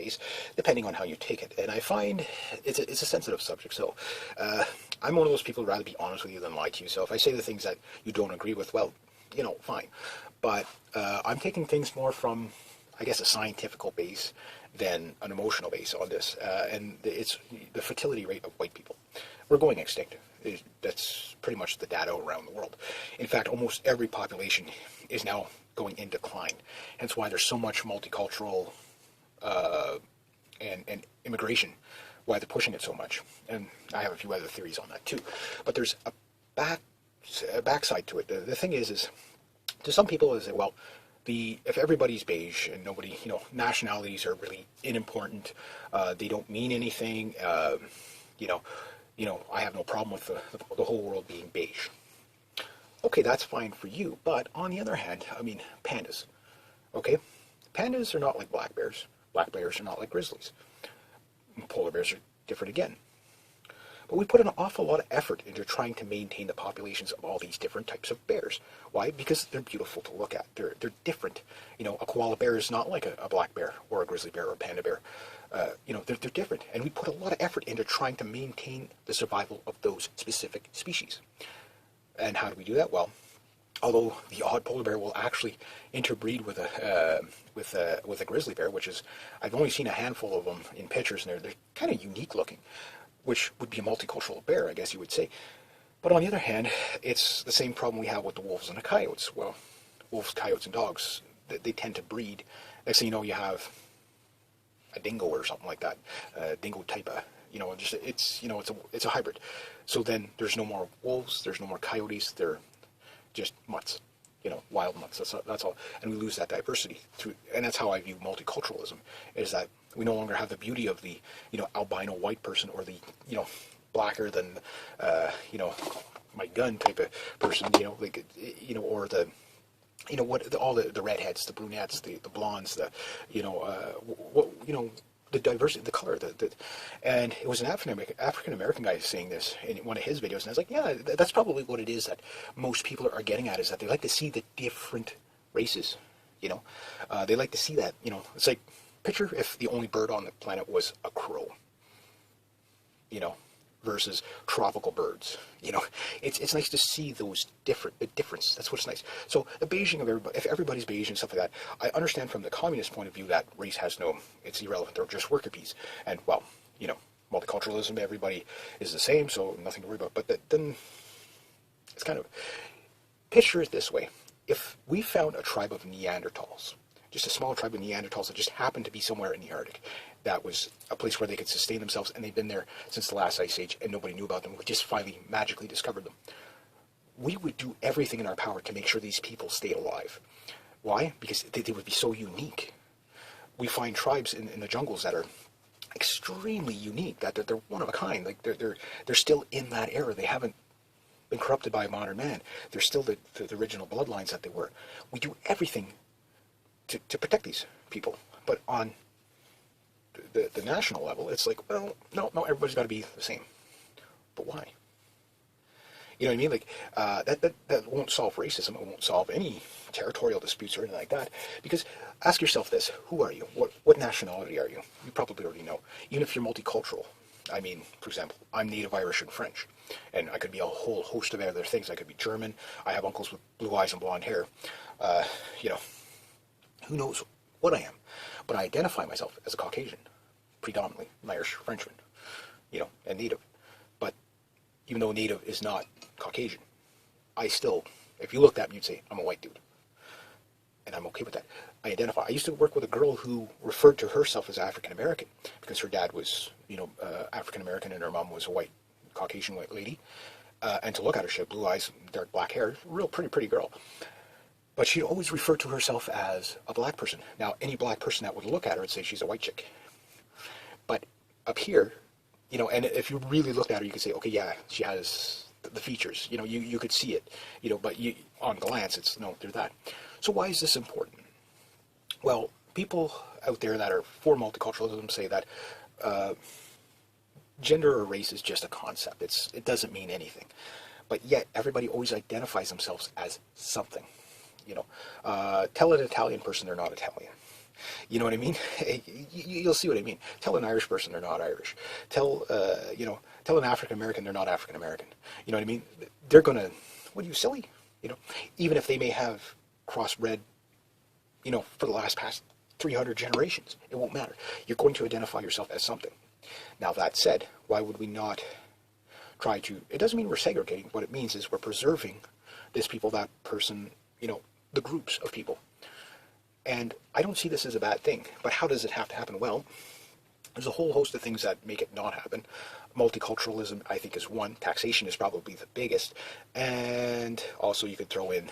ways, depending on how you take it. And I find it's a sensitive subject. So I'm one of those people who'd rather be honest with you than lie to you. So if I say the things that you don't agree with, well, fine. But I'm taking things more from, I guess, a scientific base than an emotional base on this. And it's the fertility rate of white people. We're going extinct. That's pretty much the data around the world. In fact, almost every population is now going in decline. Hence why there's so much multicultural and immigration, why they're pushing it so much. And I have a few other theories on that too. But there's a backside to it. The thing is to some people, is that, well, if everybody's beige and nobody, nationalities are really unimportant, they don't mean anything, I have no problem with the whole world being beige. Okay, that's fine for you, but on the other hand, pandas, okay? Pandas are not like black bears. Black bears are not like grizzlies. Polar bears are different again. But we put an awful lot of effort into trying to maintain the populations of all these different types of bears. Why? Because they're beautiful to look at. They're different. A koala bear is not like a black bear or a grizzly bear or a panda bear. They're different. And we put a lot of effort into trying to maintain the survival of those specific species. And how do we do that? Well, although the odd polar bear will actually interbreed with a grizzly bear, which is, I've only seen a handful of them in pictures, and they're kind of unique looking, which would be a multicultural bear, I guess you would say. But on the other hand, it's the same problem we have with the wolves and the coyotes. Well, wolves, coyotes, and dogs, they tend to breed. Next thing you know, you have a dingo or something like that, dingo type of, it's a hybrid. So then there's no more wolves, there's no more coyotes, they're just mutts, wild mutts. That's all, and we lose that diversity through. And that's how I view multiculturalism: is that we no longer have the beauty of the albino white person, or the blacker than my gun type of person, or the all the redheads, the brunettes, the blondes, the diversity, the color, and it was an African American guy saying this in one of his videos, and I was like, yeah, that's probably what it is that most people are getting at, is that they like to see the different races, they like to see that, it's like, picture if the only bird on the planet was a crow, versus tropical birds. It's nice to see the difference. That's what's nice. So the beiging of everybody, if everybody's beige and stuff like that, I understand from the communist point of view that race it's irrelevant. They're just worker bees. And well, multiculturalism, everybody is the same, so nothing to worry about. But then it's kind of, picture it this way. If we found a tribe of Neanderthals, just a small tribe of Neanderthals that just happened to be somewhere in the Arctic, that was a place where they could sustain themselves, and they've been there since the last ice age, and nobody knew about them. We just finally magically discovered them. We would do everything in our power to make sure these people stayed alive. Why? Because they would be so unique. We find tribes in the jungles that are extremely unique, that they're one of a kind. Like they're still in that era. They haven't been corrupted by modern man. They're still the original bloodlines that they were. We do everything to protect these people, but on the national level, it's like, well, no, everybody's got to be the same. But why? You know what I mean? Like, that won't solve racism. It won't solve any territorial disputes or anything like that. Because ask yourself this: who are you? What nationality are you? You probably already know. Even if you're multicultural. For example, I'm Native Irish and French, and I could be a whole host of other things. I could be German. I have uncles with blue eyes and blonde hair. Who knows what I am? But I identify myself as a Caucasian, predominantly an Irish Frenchman, and Native. But even though Native is not Caucasian, I still, if you looked at me, you'd say, I'm a white dude. And I'm okay with that. I identify. I used to work with a girl who referred to herself as African American because her dad was, African American, and her mom was a white, Caucasian white lady. And to look at her, she had blue eyes, dark black hair, real pretty girl. But she'd always refer to herself as a black person. Now, any black person that would look at her would say she's a white chick. But up here, and if you really looked at her, you could say, okay, yeah, she has the features. You could see it. But on glance, it's, no, they're that. So why is this important? Well, people out there that are for multiculturalism say that gender or race is just a concept. It doesn't mean anything. But yet, everybody always identifies themselves as something. Tell an Italian person they're not Italian. You know what I mean? You'll see what I mean. Tell an Irish person they're not Irish. Tell tell an African American they're not African American. You know what I mean? They're gonna, what are you, silly? You know, even if they may have crossbred, for the past 300 generations, it won't matter. You're going to identify yourself as something. Now that said, why would we not try to? It doesn't mean we're segregating. What it means is we're preserving this people, that person, the groups of people. And I don't see this as a bad thing. But how does it have to happen? Well, there's a whole host of things that make it not happen. Multiculturalism, I think, is one. Taxation is probably the biggest. And also you could throw in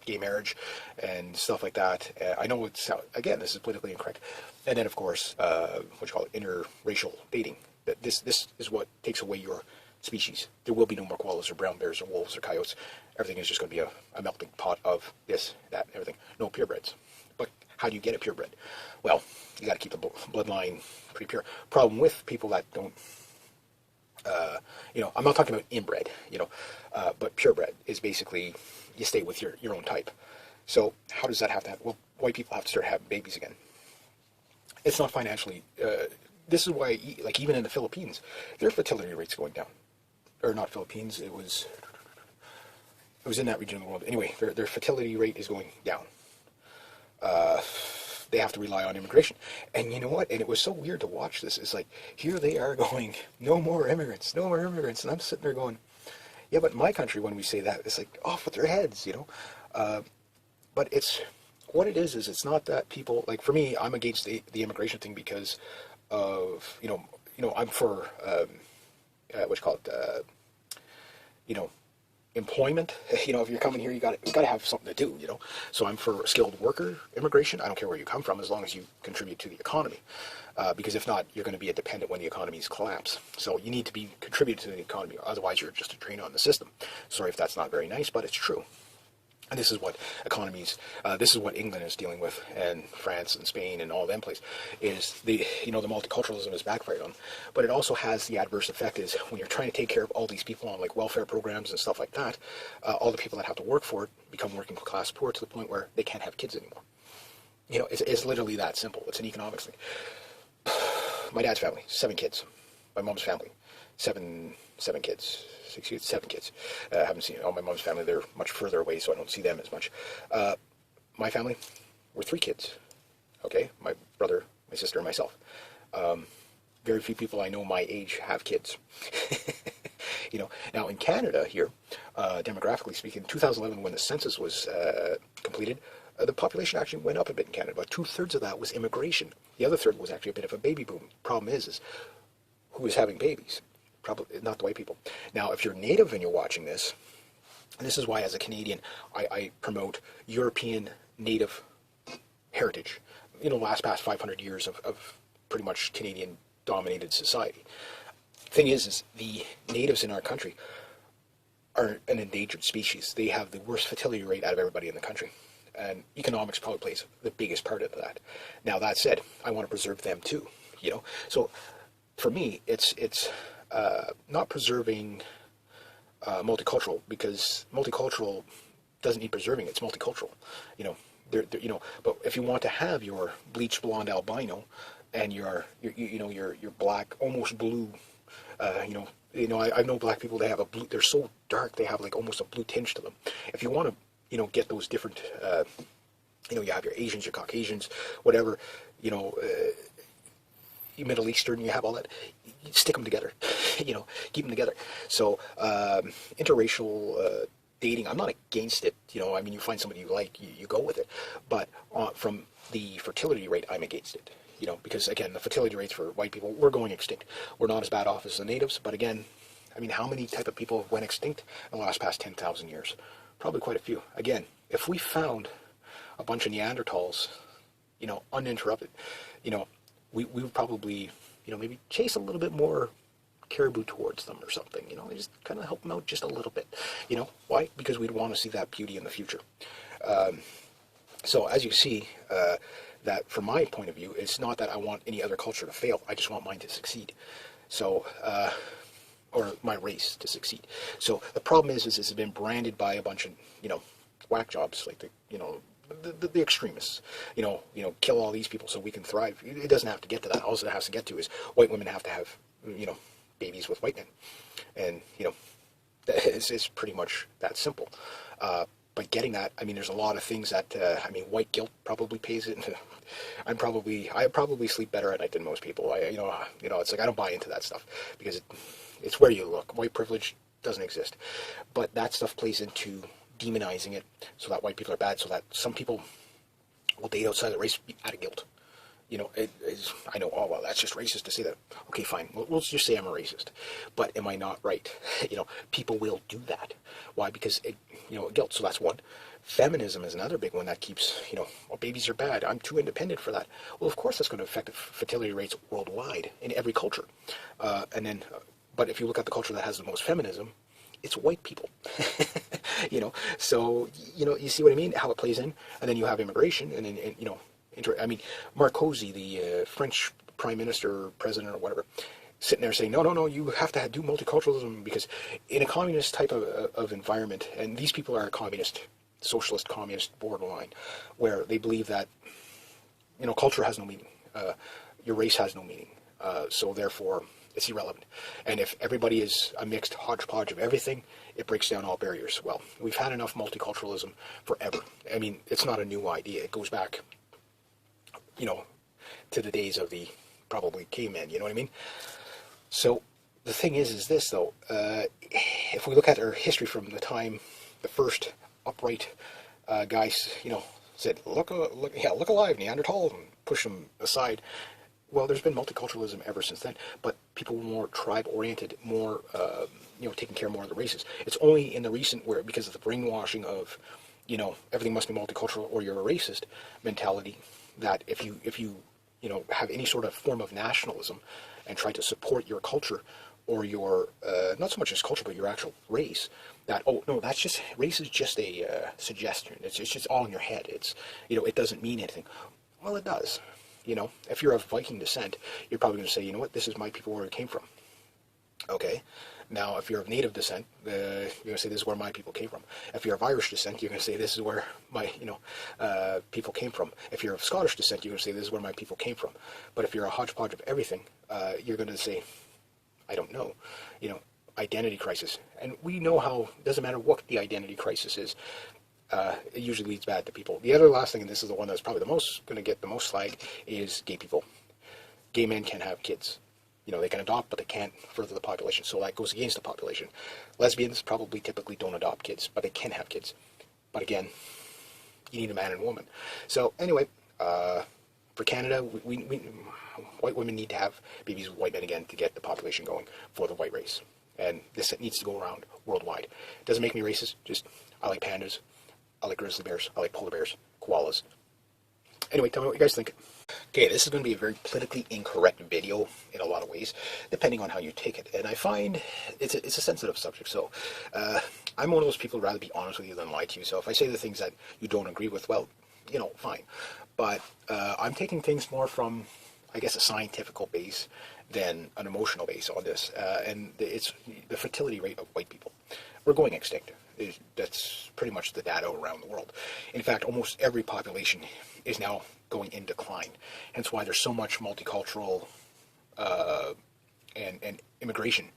gay marriage and stuff like that. I know it's, again, this is politically incorrect. And then, of course, interracial dating. This is what takes away your species. There will be no more koalas or brown bears or wolves or coyotes. Everything is just going to be a melting pot of this, that, everything. No purebreds. But how do you get a purebred? Well, you got to keep the bloodline pretty pure. Problem with people that don't, I'm not talking about inbred, but purebred is basically you stay with your own type. So how does that have to happen? Well, white people have to start having babies again. It's not financially, this is why, like even in the Philippines, their fertility rate's going down. Or not Philippines, it was in that region of the world. Anyway, their fertility rate is going down. They have to rely on immigration. And you know what? And it was so weird to watch this. It's like, here they are going, no more immigrants, no more immigrants. And I'm sitting there going, yeah, but in my country, when we say that, it's like, off with their heads, But it's, what it is it's not that people, like for me, I'm against the immigration thing because of, I'm for, employment. If you're coming here, you got to have something to do, So I'm for skilled worker immigration. I don't care where you come from as long as you contribute to the economy. Because if not, you're going to be a dependent when the economies collapse. So you need to be contributed to the economy. Otherwise, you're just a drain on the system. Sorry if that's not very nice, but it's true. And this is what this is what England is dealing with, and France and Spain and all them places, is the multiculturalism is backfired on. But it also has the adverse effect is when you're trying to take care of all these people on like welfare programs and stuff like that, all the people that have to work for it become working class poor to the point where they can't have kids anymore. It's literally that simple. It's an economics thing. My dad's family, 7 kids. My mom's family, seven kids. 6 kids, 7 kids. I haven't seen all my mom's family. They're much further away, so I don't see them as much. My family, we're 3 kids. Okay, my brother, my sister, and myself. Very few people I know my age have kids. Now in Canada here, demographically speaking, 2011 when the census was completed, the population actually went up a bit in Canada. About 2/3 of that was immigration. The other third was actually a bit of a baby boom. Problem is who is having babies? Probably not the white people. Now, if you're native and you're watching this, and this is why as a Canadian, I promote European native heritage. Past 500 years of pretty much Canadian-dominated society. Thing is the natives in our country are an endangered species. They have the worst fertility rate out of everybody in the country. And economics probably plays the biggest part of that. Now, that said, I want to preserve them too, So, for me, it's not preserving multicultural, because multicultural doesn't need preserving. It's multicultural, But if you want to have your bleached blonde albino and your black, almost blue, I know black people. They have a blue. They're so dark. They have like almost a blue tinge to them. If you want to, get those different, you have your Asians, your Caucasians, whatever, Middle Eastern, you have all that. You stick them together, keep them together. So interracial dating, I'm not against it. You find somebody you like, you go with it. But from the fertility rate, I'm against it. Because again, the fertility rates for white people, we're going extinct. We're not as bad off as the natives, but again, how many type of people went extinct in the past 10,000 years? Probably quite a few. Again, if we found a bunch of Neanderthals, uninterrupted, we would probably, maybe chase a little bit more caribou towards them or something, just kind of help them out just a little bit. Why? Because we'd want to see that beauty in the future. So as you see, that from my point of view, it's not that I want any other culture to fail. I just want mine to succeed. So, or my race to succeed. So the problem is it's been branded by a bunch of, whack jobs, like the, the extremists, kill all these people so we can thrive. It doesn't have to get to that. All it has to get to is white women have to have, babies with white men. And, it's pretty much that simple. But getting that, there's a lot of things that, white guilt probably pays it. I probably sleep better at night than most people. It's like I don't buy into that stuff because it's where you look. White privilege doesn't exist. But that stuff plays into demonizing it so that white people are bad, so that some people will date outside the race out of guilt. I know, oh, well, that's just racist to say that. Okay, fine. We'll just say I'm a racist. But am I not right? People will do that. Why? Because, guilt. So that's one. Feminism is another big one that keeps, well, babies are bad. I'm too independent for that. Well, of course that's going to affect the fertility rates worldwide in every culture. But if you look at the culture that has the most feminism, it's white people. So, you see what I mean? How it plays in? And then you have immigration, and then, Marcosi, the French prime minister, president, or whatever, sitting there saying, no, you have to do multiculturalism because in a communist type of environment, and these people are socialist, communist borderline, where they believe that, culture has no meaning. Your race has no meaning. So therefore, it's irrelevant. And if everybody is a mixed hodgepodge of everything, it breaks down all barriers. Well, we've had enough multiculturalism forever. It's not a new idea. It goes back, to the days of the probably cavemen, you know what I mean? So the thing is this though, if we look at our history from the time the first upright guys, said, look alive, Neanderthal, and push them aside. Well, there's been multiculturalism ever since then, but people were more tribe-oriented, more, taking care more of the races. It's only in the recent where, because of the brainwashing of, everything must be multicultural or you're a racist mentality, that if you have any sort of form of nationalism and try to support your culture or your, not so much as culture, but your actual race, that, oh, no, race is just a suggestion. It's just all in your head. It's, it doesn't mean anything. Well, it does. If you're of Viking descent, you're probably going to say, you know what, this is my people where it came from. Okay. Now, if you're of native descent, you're going to say this is where my people came from. If you're of Irish descent, you're going to say this is where my, people came from. If you're of Scottish descent, you're going to say this is where my people came from. But if you're a hodgepodge of everything, you're going to say, I don't know. Identity crisis. And we know how, it doesn't matter what the identity crisis is, it usually leads bad to people. The other last thing, and this is the one that's probably going to get the most slag, is gay people. Gay men can have kids. They can adopt, but they can't further the population. So that goes against the population. Lesbians probably typically don't adopt kids, but they can have kids. But again, you need a man and a woman. So anyway, for Canada, we white women need to have babies with white men again to get the population going for the white race. And this needs to go around worldwide. It doesn't make me racist, just I like pandas, I like grizzly bears, I like polar bears, koalas. Anyway, tell me what you guys think. Okay, this is going to be a very politically incorrect video in a lot of ways, depending on how you take it. And I find it's a sensitive subject, so I'm one of those people who'd rather be honest with you than lie to you. So if I say the things that you don't agree with, well, fine. But I'm taking things more from, I guess, a scientific base than an emotional base on this. And it's the fertility rate of white people. We're going extinct. That's pretty much the data around the world. In fact, almost every population is now going in decline. Hence why there's so much multicultural and immigration,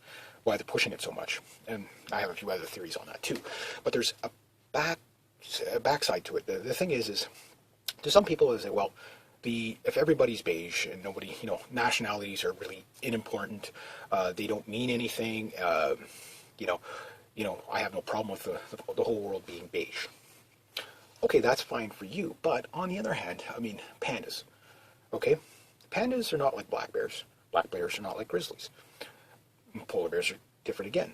why they're pushing it so much. And I have a few other theories on that too. But there's a backside to it. The thing is to some people they say, well, if everybody's beige and nobody, nationalities are really unimportant, they don't mean anything, I have no problem with the whole world being beige. Okay, that's fine for you, but on the other hand, pandas, okay? Pandas are not like black bears. Black bears are not like grizzlies. Polar bears are different again.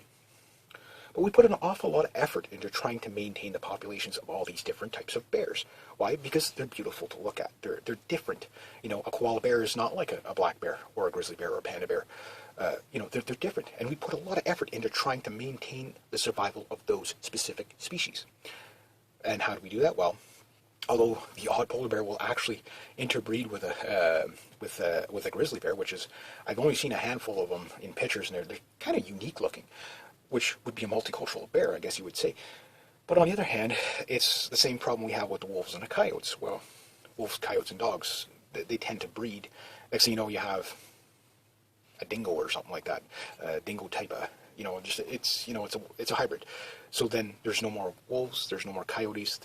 But we put an awful lot of effort into trying to maintain the populations of all these different types of bears. Why? Because they're beautiful to look at. They're different. A koala bear is not like a black bear or a grizzly bear or a panda bear. They're different. And we put a lot of effort into trying to maintain the survival of those specific species. And how do we do that? Well, although the odd polar bear will actually interbreed with a grizzly bear, which is, I've only seen a handful of them in pictures, and they're kind of unique looking, which would be a multicultural bear, I guess you would say. But on the other hand, it's the same problem we have with the wolves and the coyotes. Well, wolves, coyotes, and dogs, they tend to breed. Next thing you know, you have a dingo or something like that, a dingo type of, just it's a hybrid. So then there's no more wolves, there's no more coyotes,